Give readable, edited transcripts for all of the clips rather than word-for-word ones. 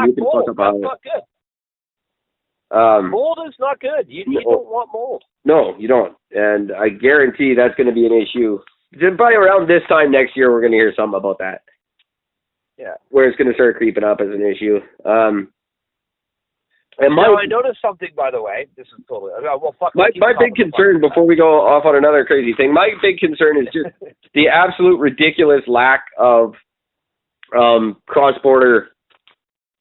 you can fuck up That's not good. Mold is not good. You don't want mold. No, you don't. And I guarantee that's going to be an issue. Probably around this time next year, we're going to hear something about that. Yeah. Where it's going to start creeping up as an issue. Now, I noticed something, by the way. This is totally... Well, fuck. My big concern, before we go off on another crazy thing, my big concern is just the absolute ridiculous lack of cross-border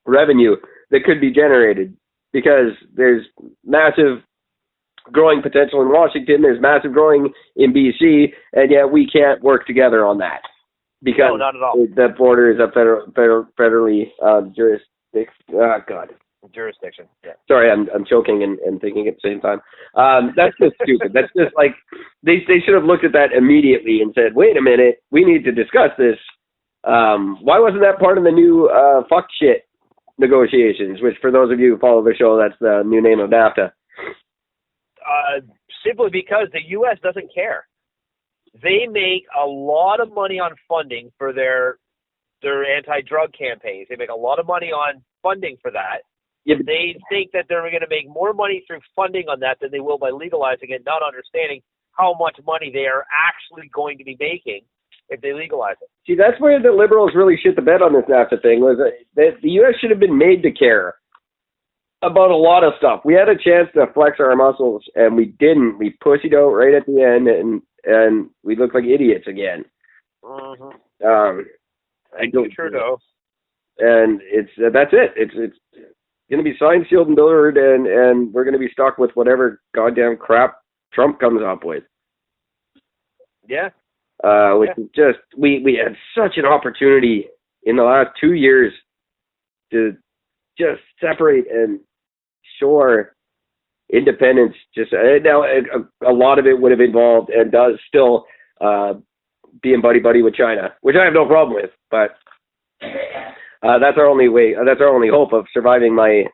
revenue that could be generated, because there's massive growing potential in Washington, there's massive growing in BC, and yet we can't work together on that because no, not at all. The border is a federally jurisdiction. Yeah. Sorry, I'm choking and thinking at the same time. That's just stupid. That's just like they should have looked at that immediately and said, wait a minute, we need to discuss this. Why wasn't that part of the new fuck shit negotiations, which for those of you who follow the show, that's the new name of NAFTA? Simply because the U.S. doesn't care. They make a lot of money on funding for their anti-drug campaigns. They make a lot of money on funding for that. Yeah, they think that they're going to make more money through funding on that than they will by legalizing it, not understanding how much money they are actually going to be making if they legalize it. See, that's where the Liberals really shit the bed on this NAFTA thing, was that the U.S. should have been made to care about a lot of stuff. We had a chance to flex our muscles, and we didn't. We pussied out right at the end, and we looked like idiots again. Mm-hmm. I don't sure know. And that's it. It's going to be signed, sealed, and delivered, and we're going to be stuck with whatever goddamn crap Trump comes up with. Yeah. Which is just, we had such an opportunity in the last 2 years to just separate and shore independence. Just now, a lot of it would have involved and does still being buddy with China, which I have no problem with. But that's our only way. That's our only hope of surviving my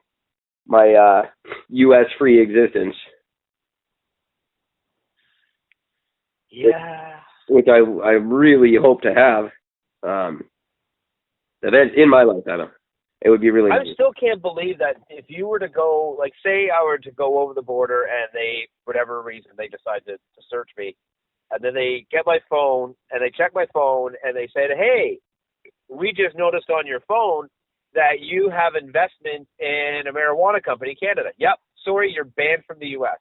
U.S. free existence. Yeah. Which I really hope to have. Event in my lifetime. It would be really I nice. still can't believe that if you were to go, like, say I were to go over the border and they, for whatever reason, they decide to search me, and then they get my phone and they check my phone and they said, hey, we just noticed on your phone that you have investment in a marijuana company in Canada. Yep. Sorry, you're banned from the U.S.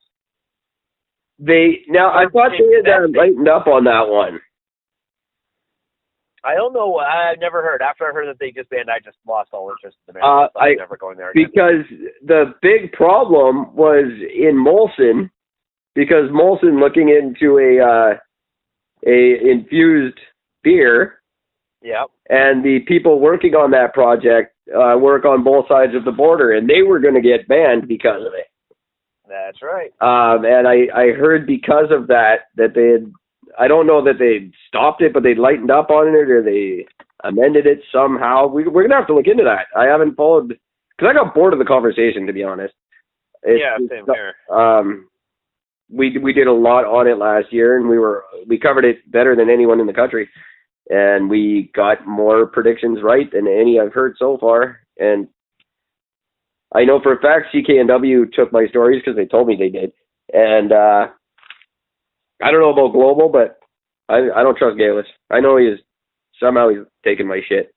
I thought they had lightened up on that one. I don't know. I've never heard. After I heard that they just banned, I just lost all interest in the marijuana. I'm never going there again. Because the big problem was in Molson, because Molson looking into a infused beer. Yep. And the people working on that project work on both sides of the border, and they were going to get banned because of it. That's right. And I heard because of that they had, I don't know that they stopped it, but they lightened up on it or they amended it somehow. We're going to have to look into that. I haven't followed, because I got bored of the conversation, to be honest. Same here. We did a lot on it last year, and we covered it better than anyone in the country. And we got more predictions right than any I've heard so far. And I know for a fact CKNW took my stories because they told me they did. And I don't know about Global, but I don't trust Galis. I know he's taking my shit.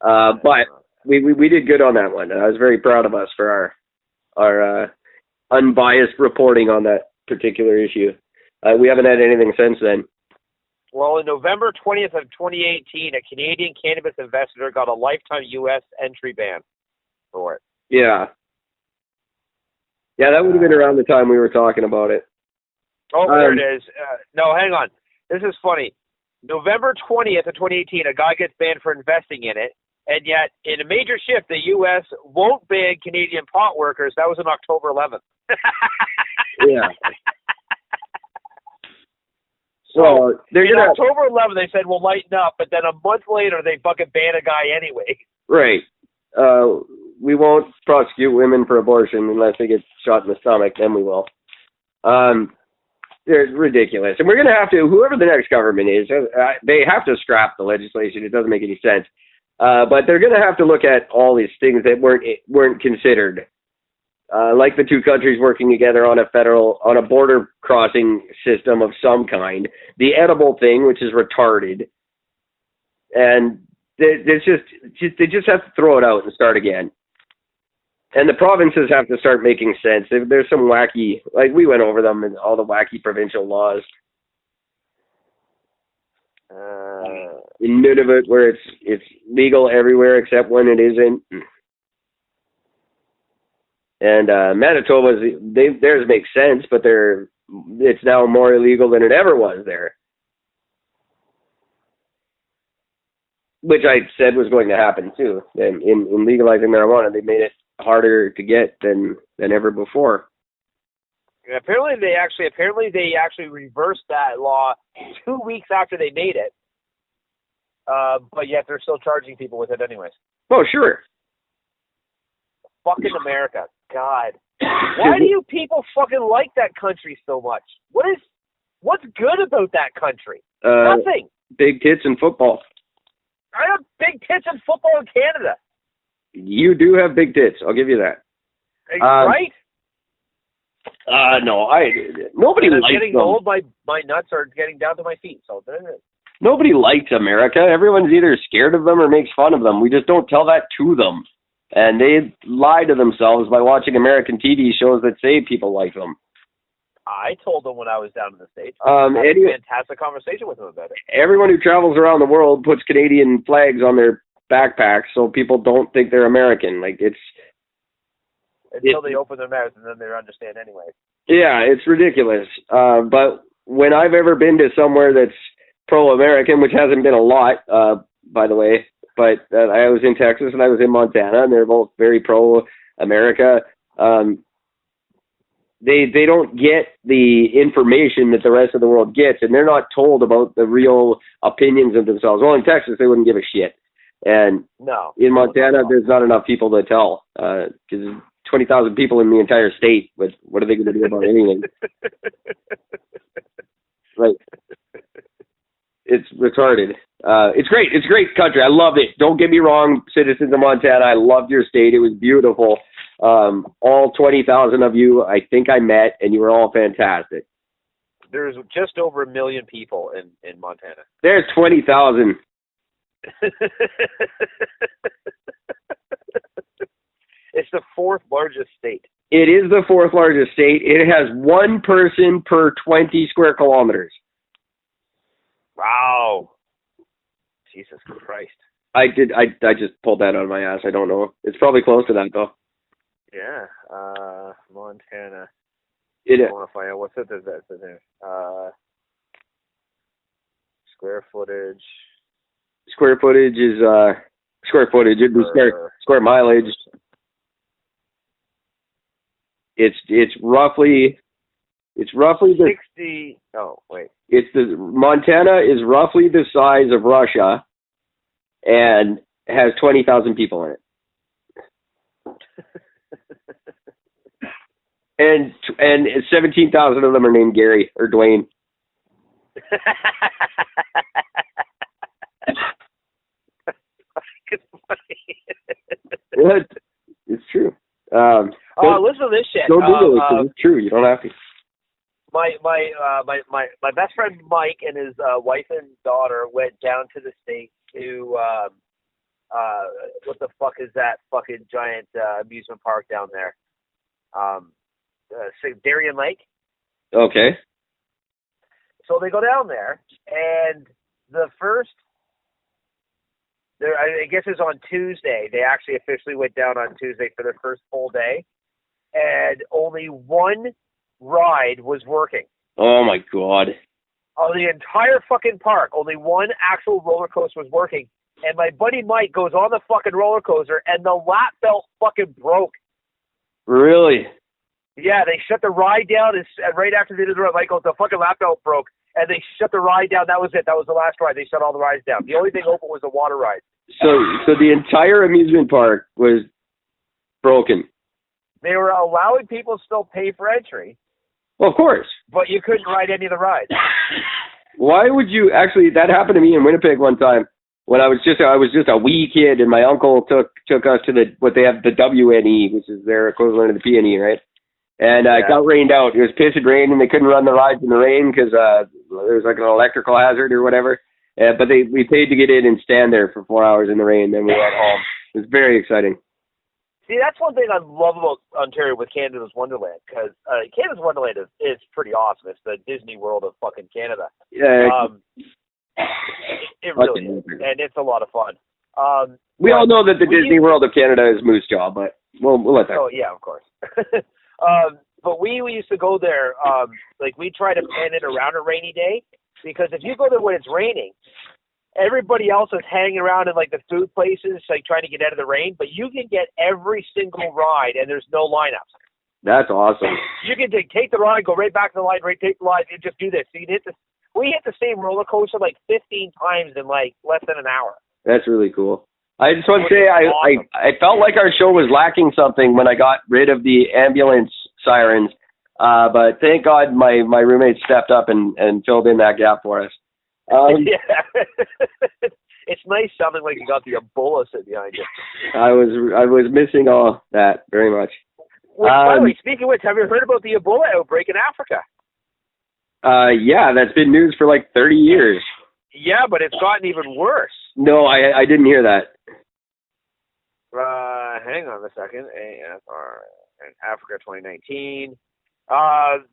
But we did good on that one. I was very proud of us for our unbiased reporting on that particular issue. We haven't had anything since then. Well, in November 20th of 2018, a Canadian cannabis investor got a lifetime U.S. entry ban for it. Yeah. Yeah, that would have been around the time we were talking about it. Oh, there it is. No, hang on. This is funny. November 20th of 2018, a guy gets banned for investing in it, and yet in a major shift, the U.S. won't ban Canadian pot workers. That was on October 11th. Yeah. So, in October 11th, they said, we'll lighten up, but then a month later, they fucking ban a guy anyway. Right. We won't prosecute women for abortion unless they get shot in the stomach, then we will. They're ridiculous. And we're going to have to, whoever the next government is, they have to scrap the legislation. It doesn't make any sense. But they're going to have to look at all these things that weren't considered, like the two countries working together on a border crossing system of some kind. The edible thing, which is retarded, and they just have to throw it out and start again. And the provinces have to start making sense. There's some wacky, like we went over them and all the wacky provincial laws. In Nunavut, where it's legal everywhere except when it isn't. And Manitoba's theirs makes sense, but it's now more illegal than it ever was there. Which I said was going to happen too. And in legalizing marijuana, they made it harder to get than ever before. Apparently they actually reversed that law 2 weeks after they made it. But yet they're still charging people with it anyways. Oh, sure. Fucking America. God. Why do you people fucking like that country so much? What's good about that country? Nothing. Big tits and football. I have big tits in football in Canada. You do have big tits. I'll give you that. Right? No, nobody likes them. Getting old, my nuts are getting down to my feet. So nobody likes America. Everyone's either scared of them or makes fun of them. We just don't tell that to them. And they lie to themselves by watching American TV shows that say people like them. I told them when I was down in the States. I had a fantastic conversation with them about it. Everyone who travels around the world puts Canadian flags on their backpacks so people don't think they're American. Until they open their mouth and then they understand anyway. Yeah, it's ridiculous. But when I've ever been to somewhere that's pro-American, which hasn't been a lot, by the way, but I was in Texas and I was in Montana, and they're both very pro-America. They don't get the information that the rest of the world gets, and they're not told about the real opinions of themselves. Well, in Texas, they wouldn't give a shit. And in Montana, there's not enough people to tell, because 20,000 people in the entire state. But what are they going to do about anything? Like, it's retarded. It's great. It's a great country. I love it. Don't get me wrong, citizens of Montana. I loved your state. It was beautiful. All 20,000 of you, I think I met, and you were all fantastic. There's just over 1 million people in Montana. There's 20,000. It's the fourth largest state. It is the fourth largest state. It has one person per 20 square kilometers. Wow. Jesus Christ. I just pulled that out of my ass. I don't know. It's probably close to that, though. Yeah. Montana. I want to find out what's it that's in there. Square footage. Square footage is square footage. It'd be square mileage. It's roughly the 60. Oh wait. Montana is roughly the size of Russia, and has 20,000 people in it. and 17,000 of them are named Gary or Dwayne. What? It's true. Listen to this shit. Don't Google it, 'cause it's true. You don't have to. My best friend Mike and his wife and daughter went down to the States to what the fuck is that fucking giant amusement park down there? Darien Lake. Okay. So they go down there, and the first, I guess it's on Tuesday. They actually officially went down on Tuesday for their first full day, and only one ride was working. Oh my God. On the entire fucking park, only one actual roller coaster was working. And my buddy Mike goes on the fucking roller coaster, and the lap belt fucking broke. Really? Yeah, they shut the ride down, and right after they did the ride, Mike goes, the fucking lap belt broke, and they shut the ride down. That was it. That was the last ride. They shut all the rides down. The only thing open was the water ride. So the entire amusement park was broken. They were allowing people to still pay for entry. Well, of course. But you couldn't ride any of the rides. Why would you? Actually, that happened to me in Winnipeg one time. when I was just a wee kid, and my uncle took us to what they have, the WNE, which is their equivalent of the PNE, right? And it got rained out. It was pissing rain, and they couldn't run the rides in the rain because there was like an electrical hazard or whatever. But we paid to get in and stand there for 4 hours in the rain. Then we went home. It was very exciting. See, that's one thing I love about Ontario with Canada's Wonderland, because Canada's Wonderland is pretty awesome. It's the Disney World of fucking Canada. Yeah. It really is, and it's a lot of fun. We all know that the Disney World of Canada is Moose Jaw, but we'll let that. Oh, yeah, of course. But we used to go there, like we try to plan it around a rainy day, because if you go there when it's raining, everybody else is hanging around in like the food places, like trying to get out of the rain, but you can get every single ride and there's no lineups. That's awesome. You can take the ride, go right back to the line, take the line, and just do this. So we hit the same roller coaster like 15 times in like less than an hour. That's really cool. I just want to say I felt like our show was lacking something when I got rid of the ambulance sirens, but thank God my roommate stepped up and filled in that gap for us. Yeah. It's nice sounding like you got the Ebola sitting behind you. I was missing all that very much. By the way, speaking of which, have you heard about the Ebola outbreak in Africa? Yeah, that's been news for like 30 years. Yeah, but it's gotten even worse. No, I didn't hear that. Hang on a second. AFR in Africa 2019.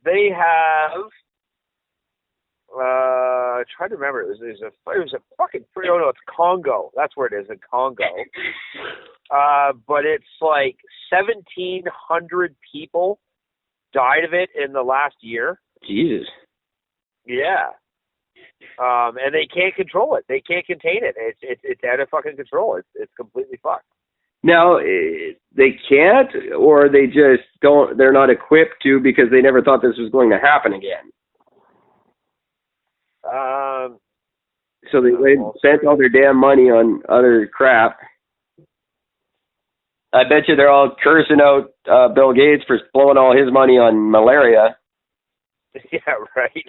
They have. Try to remember. It was a fucking. Oh no, it's Congo. That's where it is, in Congo. But it's like 1,700 people died of it in the last year. Jesus. Yeah. And they can't control it. They can't contain it. It's out of fucking control. It's completely fucked. Now, they can't, or they just don't. They're not equipped to, because they never thought this was going to happen again. So they spent all their damn money on other crap. I bet you they're all cursing out Bill Gates for blowing all his money on malaria. Yeah, right.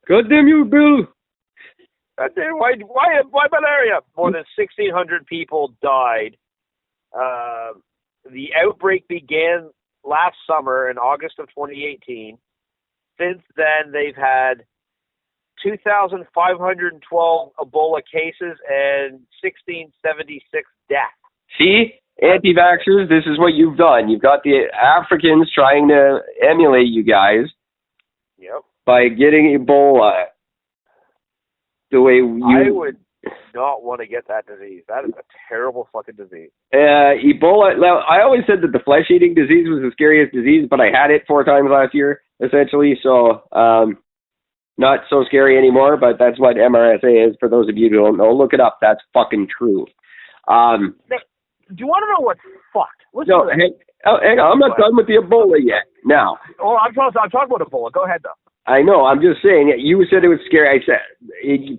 God damn you, Bill. God damn, why malaria? More than 1,600 people died. The outbreak began last summer in August of 2018. Since then, they've had 2,512 Ebola cases and 1,676 deaths. See? Anti-vaxxers, this is what you've done. You've got the Africans trying to emulate you guys. Yep. By getting Ebola. The way I would not want to get that disease. That is a terrible fucking disease. Ebola. Now, I always said that the flesh-eating disease was the scariest disease, but I had it 4 times last year, essentially. So, not so scary anymore. But that's what MRSA is. For those of you who don't know, look it up. That's fucking true. Do you want to know what's fucked? Hang on. I'm not done with the Ebola yet. Now. Oh, I'm talking about Ebola. Go ahead, though. I know. I'm just saying. You said it was scary. I said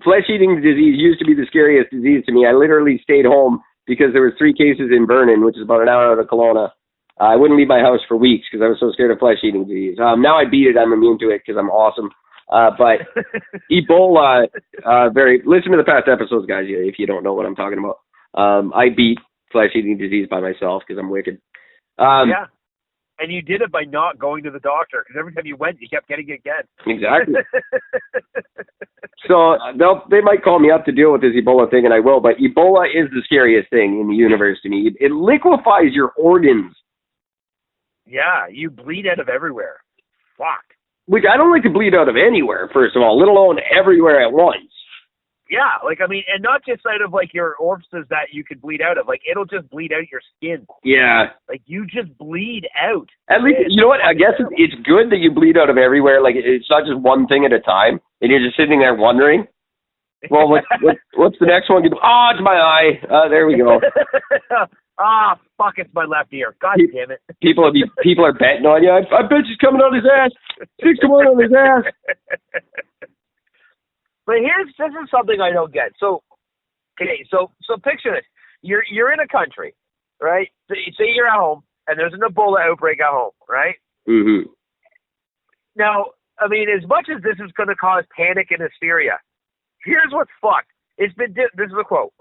flesh-eating disease used to be the scariest disease to me. I literally stayed home because there was 3 cases in Vernon, which is about an hour out of Kelowna. I wouldn't leave my house for weeks because I was so scared of flesh-eating disease. Now I beat it. I'm immune to it because I'm awesome. But Ebola, listen to the past episodes, guys, if you don't know what I'm talking about. I beat flesh-eating disease by myself because I'm wicked. Yeah. And you did it by not going to the doctor, because every time you went, you kept getting it again. Exactly. So they might call me up to deal with this Ebola thing, and I will, but Ebola is the scariest thing in the universe to me. It liquefies your organs. Yeah, you bleed out of everywhere. Fuck. Which I don't like to bleed out of anywhere, first of all, let alone everywhere at once. Yeah, and not just out of, your orifices that you could bleed out of. It'll just bleed out your skin. Yeah. You just bleed out. At least, you know what? I guess it's good that you bleed out of everywhere. It's not just one thing at a time, and you're just sitting there wondering, well, what's the next one? Oh, it's my eye. There we go. Fuck, it's my left ear. God damn it. People are betting on you. I bet she's coming on his ass. She's coming on his ass. But this is something I don't get. So picture this. You're in a country, right? Say you're at home, and there's an Ebola outbreak at home, right? Mm-hmm. Now, as much as this is going to cause panic and hysteria, Here's what's fucked. It's been this is a quote.